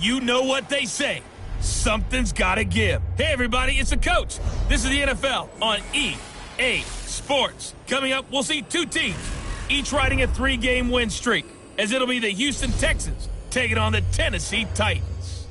You know what they say. Something's got to give. Hey, everybody, it's the coach. This is the NFL on EA Sports. Coming up, we'll see two teams, each riding a 3-game win streak, as it'll be the Houston Texans taking on the Tennessee Titans.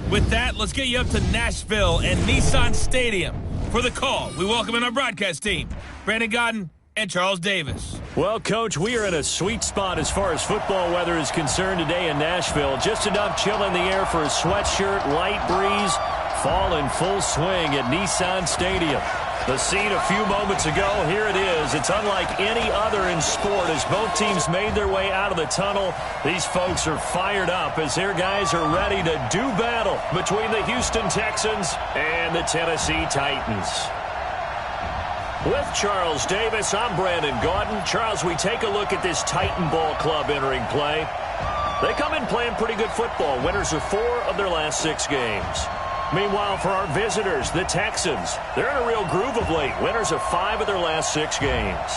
With that, let's get you up to Nashville and Nissan Stadium. For the call, we welcome in our broadcast team, Brandon Godden and Charles Davis. Well, Coach, we are in a sweet spot as far as football weather is concerned today in Nashville. Just enough chill in the air for a sweatshirt, light breeze, fall in full swing at Nissan Stadium. The scene a few moments ago, here it is. It's unlike any other in sport as both teams made their way out of the tunnel. These folks are fired up as their guys are ready to do battle between the Houston Texans and the Tennessee Titans. With Charles Davis, I'm Brandon Gaudin. Charles, we take a look at this Titan ball club entering play. They come in playing pretty good football. Winners of 4 of their last 6 games. Meanwhile, for our visitors, the Texans, they're in a real groove of late. Winners of 5 of their last 6 games.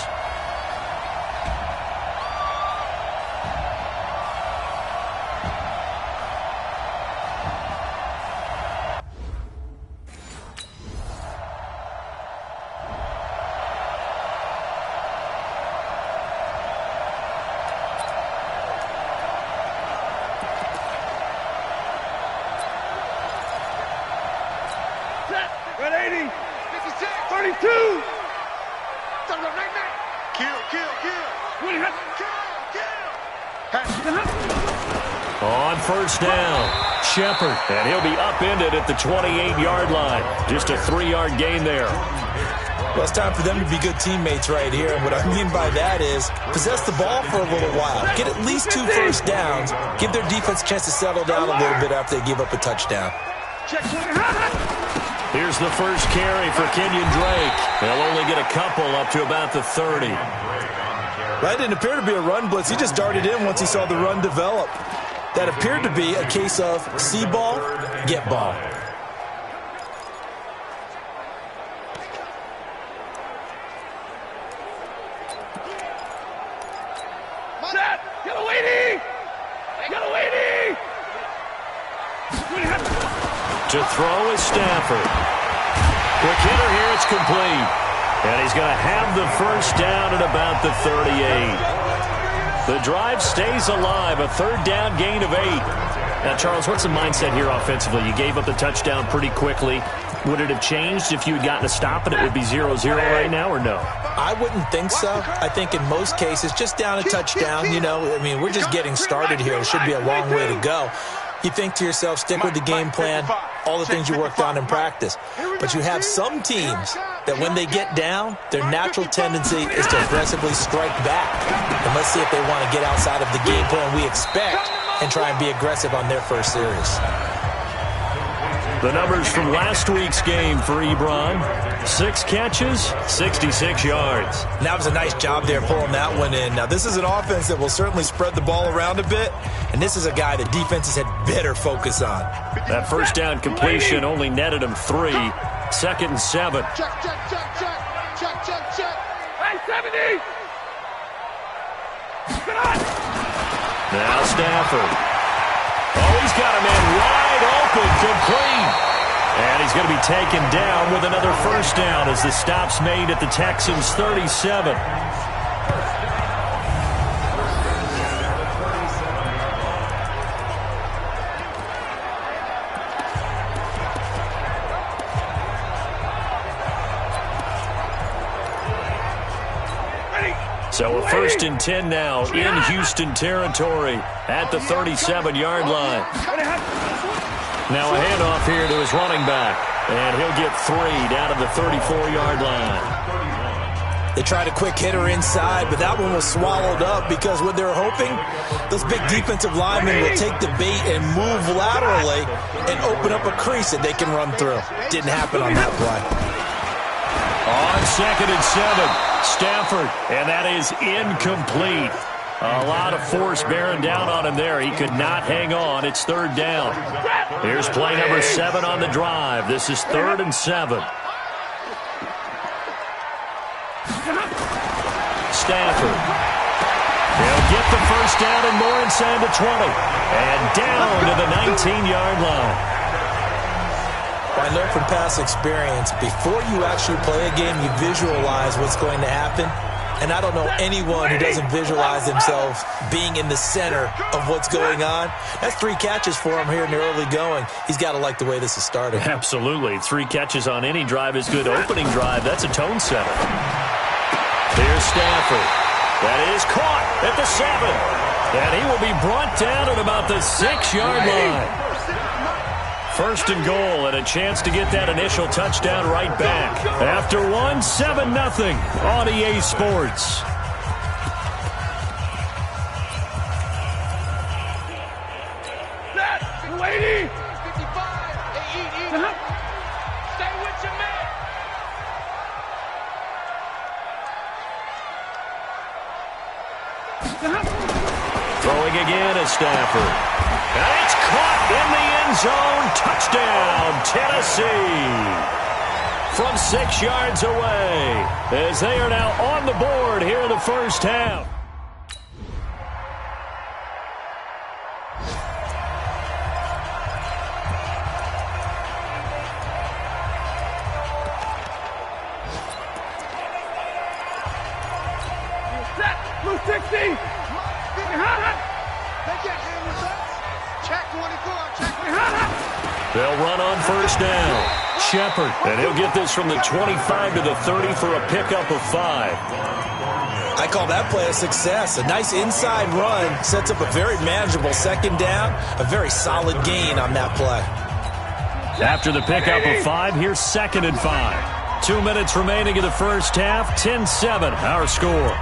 On first down, Shepard, and he'll be upended at the 28-yard line. Just a 3-yard gain there. Well, it's time for them to be good teammates right here. And what I mean by that is possess the ball for a little while. Get at least 2 first downs. Give their defense a chance to settle down a little bit after they give up a touchdown. Here's the first carry for Kenyon Drake. They'll only get a couple up to about the 30. That didn't appear to be a run blitz. He just darted in once he saw the run develop. That appeared to be a case of see ball, get ball. To throw is Stafford. Quick hitter here, it's complete. And he's going to have the first down at about the 38. The drive stays alive, a 3rd down gain of 8. Now, Charles, what's the mindset here offensively? You gave up the touchdown pretty quickly. Would it have changed if you had gotten a stop and it would be 0-0 right now, or no? I wouldn't think so. I think in most cases, just down a touchdown, we're just getting started here. It should be a long way to go. You think to yourself, stick with the game plan, all the things you worked on in practice. But you have some teams that when they get down, their natural tendency is to aggressively strike back. And let's see if they want to get outside of the game plan we expect and try and be aggressive on their first series. The numbers from last week's game for Ebron: 6 catches, 66 yards. And that was a nice job there pulling that one in. Now, this is an offense that will certainly spread the ball around a bit, and this is a guy that defenses had better focus on. That first down completion only netted him 3. 2nd and 7. Check. Hey, 70! Now Stafford. Oh, he's got a man wide open, complete. And he's going to be taken down with another first down as the stop's made at the Texans' 37. So a 1st and 10 now in Houston territory at the 37-yard line. Now a handoff here to his running back, and he'll get 3 down to the 34-yard line. They tried a quick hitter inside, but that one was swallowed up because what they're hoping, those big defensive linemen will take the bait and move laterally and open up a crease that they can run through. Didn't happen on that play. On 2nd and 7. Stafford, and that is incomplete. A lot of force bearing down on him there. He could not hang on. It's 3rd down. Here's play number 7 on the drive. This is 3rd and 7. Stafford. He'll get the first down and more inside the 20. And down to the 19-yard line. I learned from past experience, before you actually play a game, you visualize what's going to happen. And I don't know anyone who doesn't visualize themselves being in the center of what's going on. That's 3 catches for him here in the early going. He's got to like the way this is started. Absolutely. 3 catches on any drive is good. Opening drive, that's a tone setter. Here's Stafford. That is caught at the 7. And he will be brought down at about the 6-yard line. First and goal, and a chance to get that initial touchdown right back. After 1, 7-0 on EA Sports. Lady! 55, stay with your man. Throwing again is Stafford. And it's caught in the end zone. Touchdown, Tennessee. From 6 yards away, as they are now on the board here in the first half. Blue 60. They'll run on first down. Shepard, and he'll get this from the 25 to the 30 for a pickup of 5. I call that play a success. A nice inside run sets up a very manageable second down. A very solid gain on that play. After the pickup of 5, here's 2nd and 5. 2 minutes remaining in the first half. 10-7, our score.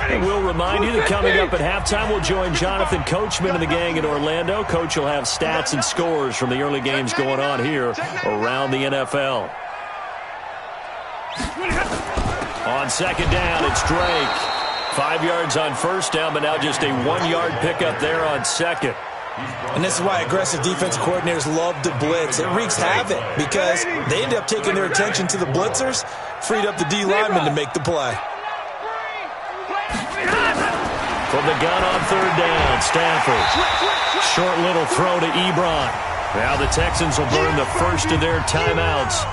And we'll remind you that coming up at halftime, we'll join Jonathan Coachman and the gang in Orlando. Coach will have stats and scores from the early games going on here around the NFL. On second down, it's Drake. 5 yards on first down, but now just a 1-yard pickup there on second. And this is why aggressive defensive coordinators love to blitz. It wreaks havoc because they end up taking their attention to the blitzers, freed up the D lineman to make the play. From the gun on third down, Stafford. Short little throw to Ebron. Now the Texans will burn the first of their timeouts.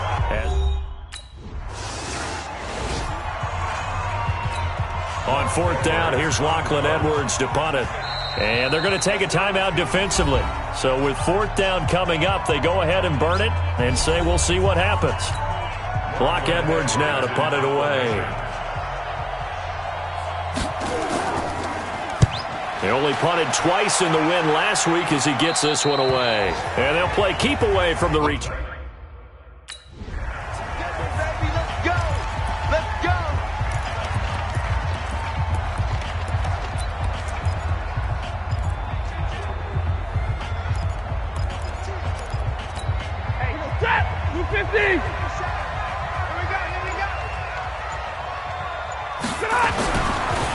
On fourth down, here's Lachlan Edwards to punt it. And they're going to take a timeout defensively. So with fourth down coming up, they go ahead and burn it and say we'll see what happens. Lock Edwards now to punt it away. They only punted twice in the win last week as he gets this one away. And they'll play keep away from the reach.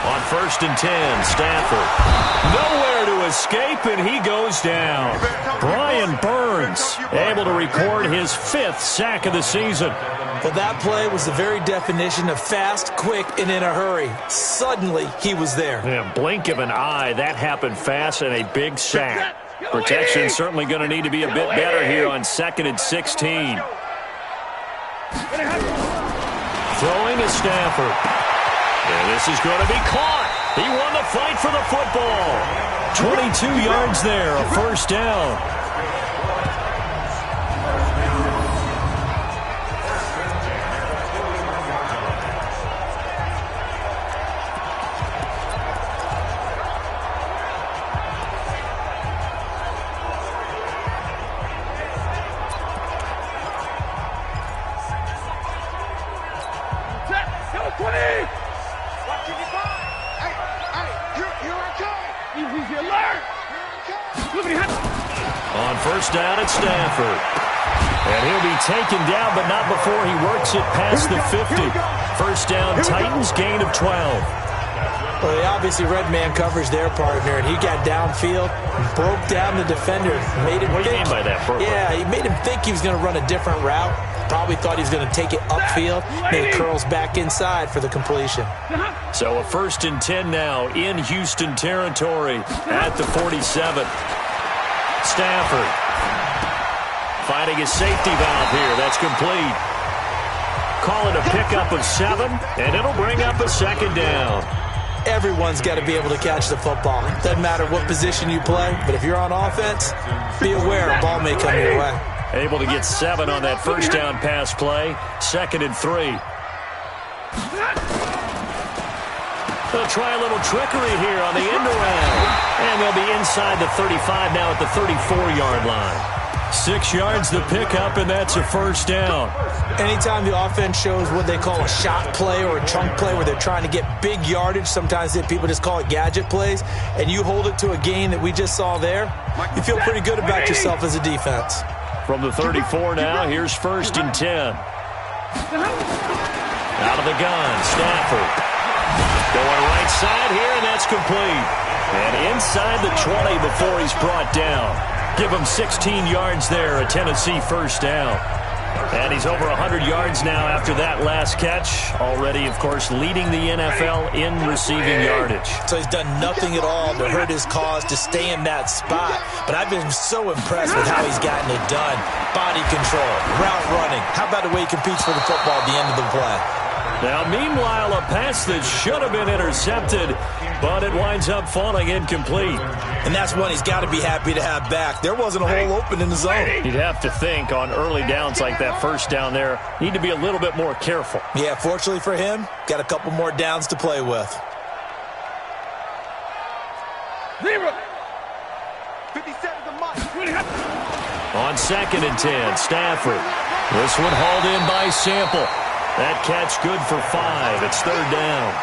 On first and 10, Stafford. Nowhere to escape, and he goes down. Brian Burns able to record his 5th sack of the season. Well, that play was the very definition of fast, quick, and in a hurry. Suddenly, he was there. Yeah, blink of an eye, that happened fast and a big sack. Protection certainly going to need to be a bit better here on 2nd and 16. Throwing is Stafford. And this is going to be caught. He won the fight for the football. 22 yards there, a first down. On first down, it's Stafford. And he'll be taken down, but not before he works it past the 50. First down, Titans, gain of 12. Well, they obviously read man coverage their partner, and he got downfield, broke down the defender, made him What do you think. mean by that, Burke? Yeah, he made him think he was going to run a different route. Probably thought he was going to take it upfield. Then he curls back inside for the completion. So a 1st and 10 now in Houston territory at the 47. Stafford finding his safety valve here. That's complete. Call it a pickup of 7, and it'll bring up a 2nd down. Everyone's got to be able to catch the football. Doesn't matter what position you play, but if you're on offense, be aware a ball may come your way. Able to get 7 on that 1st down pass play. 2nd and 3. They'll try a little trickery here on the end around. And they'll be inside the 35 now at the 34-yard line. 6 yards the pickup, and that's a 1st down. Anytime the offense shows what they call a shot play or a chunk play where they're trying to get big yardage, sometimes people just call it gadget plays, and you hold it to a gain that we just saw there, you feel pretty good about yourself as a defense. From the 34 now, here's 1st and 10. Out of the gun, Stafford. Going right side here, and that's complete. And inside the 20 before he's brought down. Give him 16 yards there, a Tennessee 1st down. And he's over 100 yards now after that last catch. Already, of course, leading the NFL in receiving yardage. So he's done nothing at all to hurt his cause, to stay in that spot. But I've been so impressed with how he's gotten it done. Body control, route running. How about the way he competes for the football at the end of the play? Now, meanwhile, a pass that should have been intercepted, but it winds up falling incomplete. And that's one he's got to be happy to have back. There wasn't a hole open in the zone. You'd have to think on early downs like that 1st down there, need to be a little bit more careful. Yeah, fortunately for him, got a couple more downs to play with. 0. 57 to Mike. On 2nd and 10, Stafford. This one hauled in by Sample. That catch good for 5. It's 3rd down.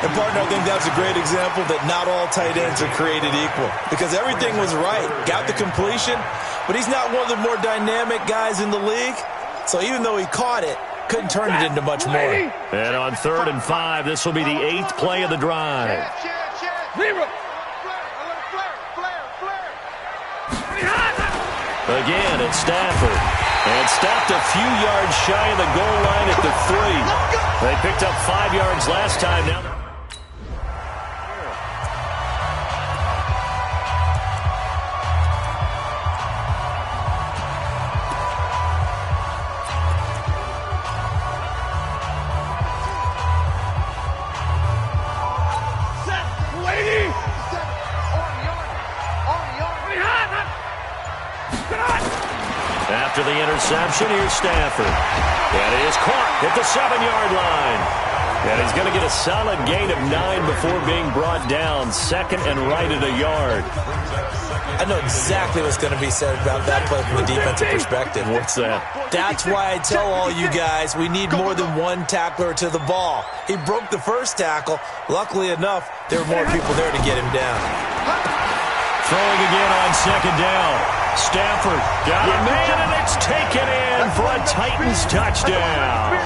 And, partner, I think that's a great example that not all tight ends are created equal. Because everything was right. Got the completion, but he's not one of the more dynamic guys in the league. So even though he caught it, couldn't turn it into much more. And on 3rd and 5, this will be the 8th play of the drive. 0. Again, it's Stafford. And stopped a few yards shy of the goal line at the 3. They picked up 5 yards last time. Now after the interception, here's Stafford. And he is caught at the 7-yard line. And he's going to get a solid gain of 9 before being brought down. 2nd and right at a yard. I know exactly what's going to be said about that play from a defensive perspective. What's that? That's why I tell all you guys we need more than one tackler to the ball. He broke the first tackle. Luckily enough, there were more people there to get him down. Throwing again on 2nd down. Stafford got a man, and it's taken in for a Titans touchdown.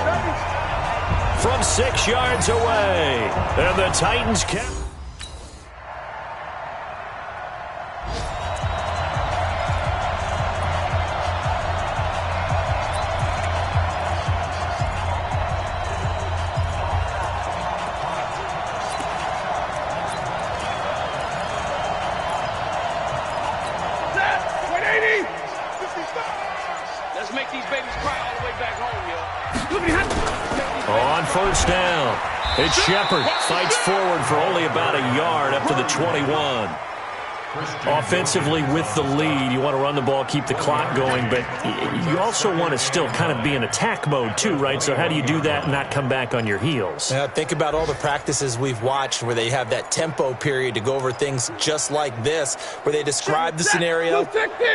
From 6 yards away. And the Titans kept. Let's make these babies cry all the way back home, yo. On 1st down, it's Shepard. Fights forward for only about a yard up to the 21. Offensively with the lead, you want to run the ball, keep the clock going, but you also want to still kind of be in attack mode too, right? So how do you do that and not come back on your heels? Now, think about all the practices we've watched where they have that tempo period to go over things just like this, where they describe the scenario,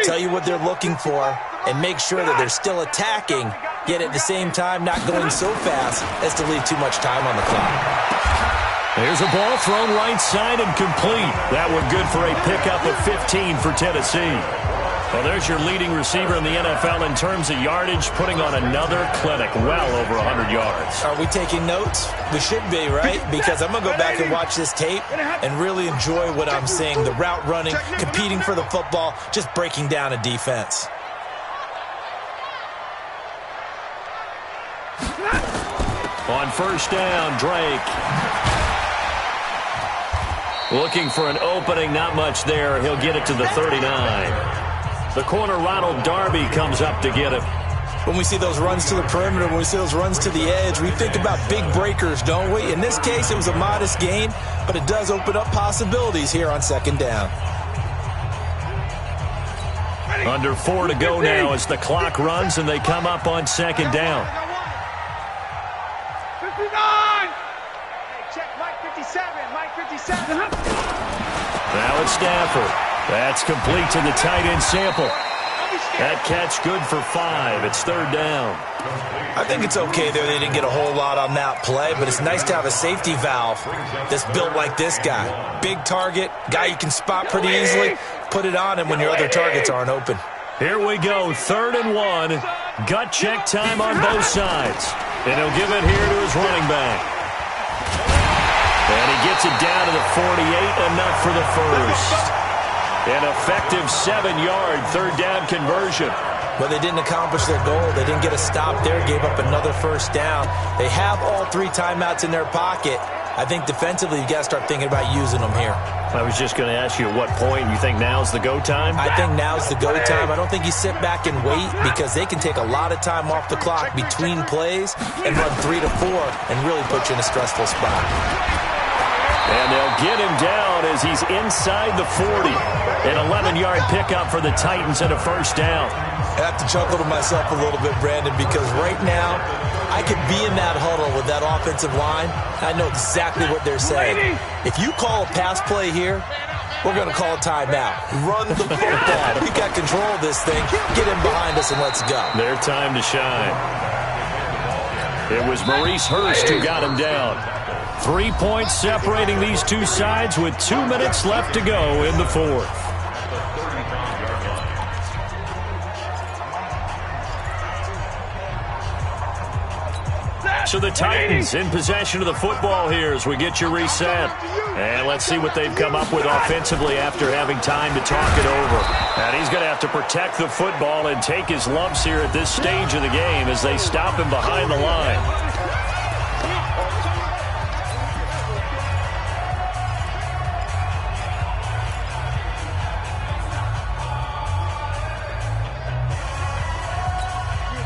tell you what they're looking for, and make sure that they're still attacking, yet at the same time not going so fast as to leave too much time on the clock. There's a ball thrown right side and complete. That one good for a pickup of 15 for Tennessee. Well, there's your leading receiver in the NFL in terms of yardage, putting on another clinic, well over 100 yards. Are we taking notes? We should be, right? Because I'm going to go back and watch this tape and really enjoy what I'm seeing. The route running, competing for the football, just breaking down a defense. On first down, Drake. Looking for an opening, not much there. He'll get it to the 39. The corner, Ronald Darby, comes up to get him. When we see those runs to the perimeter, when we see those runs to the edge, we think about big breakers, don't we? In this case, it was a modest gain, but it does open up possibilities here on second down. Under 4 to go now as the clock runs and they come up on second down. 59! Hey, check Mike 57, Mike 57. Now it's Stafford. That's complete to the tight end Sample. That catch good for 5. It's third down. I think it's okay there. They didn't get a whole lot on that play, but it's nice to have a safety valve that's built like this guy. Big target, guy you can spot pretty easily. Put it on him when your other targets aren't open. Here we go, 3rd and 1. Gut check time on both sides. And he'll give it here to his running back. And he gets it down to the 48, enough for the first. An effective 7-yard third down conversion. But they didn't accomplish their goal. They didn't get a stop there, gave up another first down. They have all 3 timeouts in their pocket. I think defensively you've got to start thinking about using them here. I was just going to ask you at what point you think now's the go time? I think now's the go time. I don't think you sit back and wait because they can take a lot of time off the clock between plays and run 3 to 4 and really put you in a stressful spot. And they'll get him down as he's inside the 40. An 11-yard pickup for the Titans and a first down. I have to chuckle to myself a little bit, Brandon, because right now I could be in that huddle with that offensive line. I know exactly what they're saying. If you call a pass play here, we're going to call a timeout. Run the football. We got control of this thing. Get in behind us and let's go. Their time to shine. It was Maurice Hurst who got him down. 3 points separating these two sides with 2 minutes left to go in the fourth. So the Titans in possession of the football here as we get you reset. And let's see what they've come up with offensively after having time to talk it over. And he's going to have to protect the football and take his lumps here at this stage of the game as they stop him behind the line.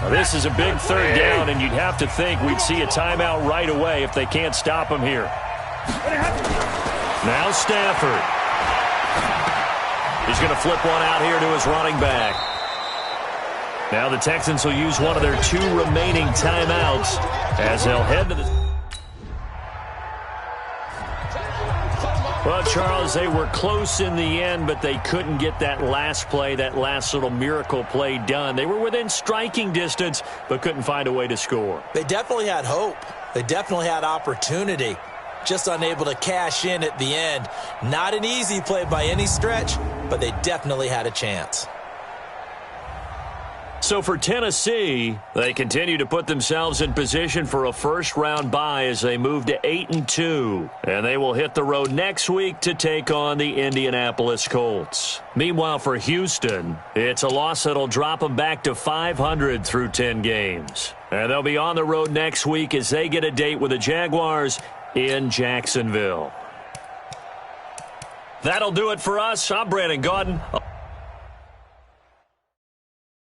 This is a big third down, and you'd have to think we'd see a timeout right away if they can't stop him here. Now Stafford. He's going to flip one out here to his running back. Now the Texans will use one of their 2 remaining timeouts as they'll head to the... Well, Charles, they were close in the end, but they couldn't get that last play, that last little miracle play done. They were within striking distance, but couldn't find a way to score. They definitely had hope. They definitely had opportunity. Just unable to cash in at the end. Not an easy play by any stretch, but they definitely had a chance. So for Tennessee, they continue to put themselves in position for a first-round bye as they move to 8-2. And they will hit the road next week to take on the Indianapolis Colts. Meanwhile, for Houston, it's a loss that'll drop them back to 500 through 10 games. And they'll be on the road next week as they get a date with the Jaguars in Jacksonville. That'll do it for us. I'm Brandon Gaudin.